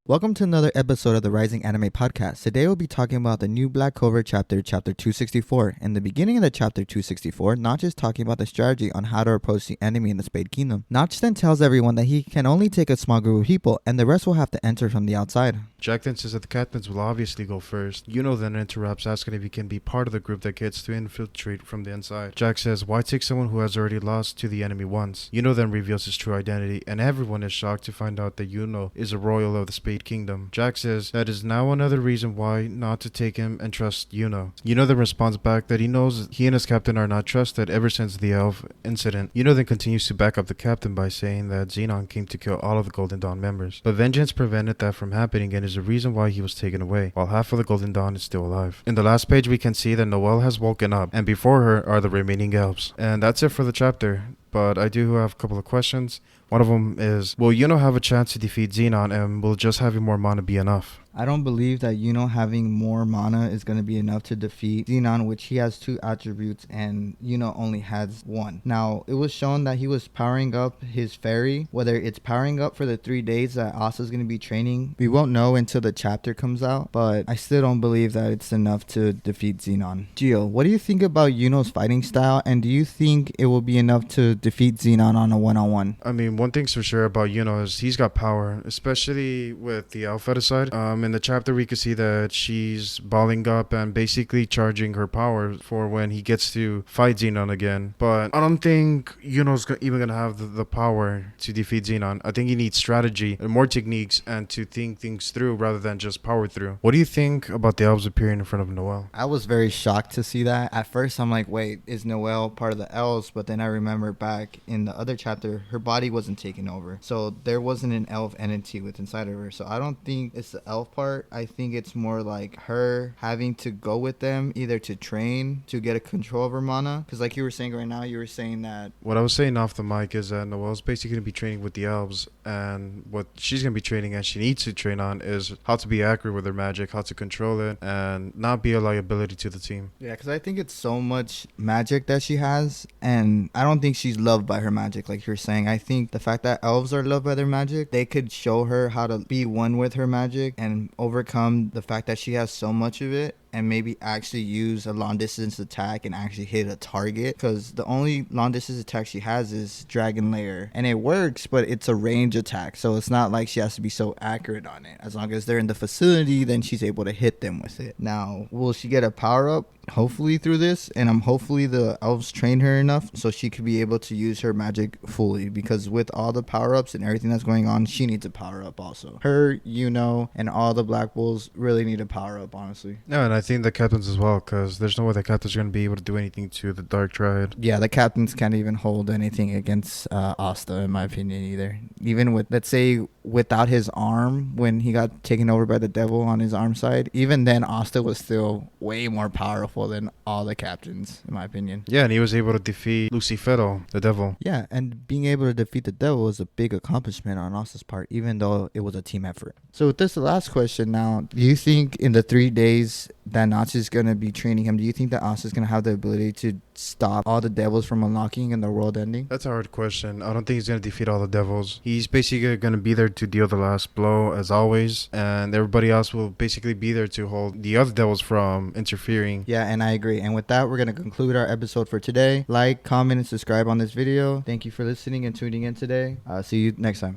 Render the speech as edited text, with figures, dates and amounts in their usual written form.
Welcome to another episode of the Rising Anime Podcast. Today we'll be talking about the new Black Clover chapter 264. In the beginning of the chapter 264, Notch is talking about the strategy on how to approach the enemy in the Spade Kingdom. Notch then tells everyone that he can only take a small group of people and the rest will have to enter from the outside. Jack then says that the captains will obviously go first. Yuno then interrupts, asking if he can be part of the group that gets to infiltrate from the inside. Jack says, why take someone who has already lost to the enemy once? Yuno then reveals his true identity, and everyone is shocked to find out that Yuno is a royal of the Spade Kingdom. Jack says that is now another reason why not to take him and trust Yuno. Yuno then responds back that he knows he and his captain are not trusted ever since the elf incident. Yuno then continues to back up the captain by saying that Xenon came to kill all of the Golden Dawn members, but vengeance prevented that from happening and is the reason why he was taken away, while half of the Golden Dawn is still alive. In the last page we can see that Noelle has woken up, and before her are the remaining elves. And that's it for the chapter, but I do have a couple of questions. One of them is, will Yuno have a chance to defeat Xenon, and will just having more mana be enough? I don't believe that Yuno having more mana is going to be enough to defeat Xenon, which he has 2 attributes and Yuno only has 1. Now, it was shown that he was powering up his fairy. Whether it's powering up for the 3 days that Asa's going to be training, we won't know until the chapter comes out, but I still don't believe that it's enough to defeat Xenon. Gio, what do you think about Yuno's fighting style, and do you think it will be enough to defeat Xenon on a one-on-one? I mean, one thing's for sure about Yuno is he's got power, especially with the Alpha side. In the chapter we could see that she's balling up and basically charging her power for when he gets to fight Xenon again. But I don't think Yuno's even gonna have the power to defeat Xenon. I think he needs strategy and more techniques and to think things through rather than just power through. What do you think about the elves appearing in front of Noelle? I was very shocked to see that. At first I'm like, wait, is Noelle part of the elves? But then I remember back in the other chapter, her body wasn't taken over, so there wasn't an elf entity with inside of her. So I don't think it's the elf part. I think it's more like her having to go with them either to train to get a control of her mana, because like you were saying right now, you were saying that what I was saying off the mic is that Noelle's basically going to be training with the elves, and what she's going to be training and she needs to train on is how to be accurate with her magic, how to control it and not be a liability to the team. Yeah, because I think it's so much magic that she has, and I don't think she's loved by her magic like you're saying. I think the fact that elves are loved by their magic, they could show her how to be one with her magic and overcome the fact that she has so much of it, and maybe actually use a long distance attack and actually hit a target, because the only long distance attack she has is Dragon Lair, and it works, but it's a range attack, so it's not like she has to be so accurate on it. As long as they're in the facility, then she's able to hit them with it. Now, will she get a power up? Hopefully through this, and hopefully the elves train her enough so she could be able to use her magic fully, because with all the power-ups and everything that's going on, she needs a power-up also. Her, Yuno, and all the Black Bulls really need a power-up, honestly. No, and I think the captains as well, because there's no way the captains are going to be able to do anything to the Dark Triad. Yeah, the captains can't even hold anything against Asta, in my opinion, either. Even with, let's say, without his arm, when he got taken over by the devil on his arm side, even then Asta was still way more powerful than all the captains, in my opinion. Yeah, and he was able to defeat Lucifero, the devil. Yeah, and being able to defeat the devil is a big accomplishment on Asta's part, even though it was a team effort. So with this, the last question now, do you think in the 3 days that Notch is going to be training him, do you think that Asta's going to have the ability to stop all the devils from unlocking and the world ending? That's a hard question. I don't think he's going to defeat all the devils. He's basically going to be there to deal the last blow as always, and everybody else will basically be there to hold the other devils from interfering. Yeah, and I agree. And with that, we're going to conclude our episode for today. Like, comment, and subscribe on this video. Thank you for listening and tuning in today. See you next time.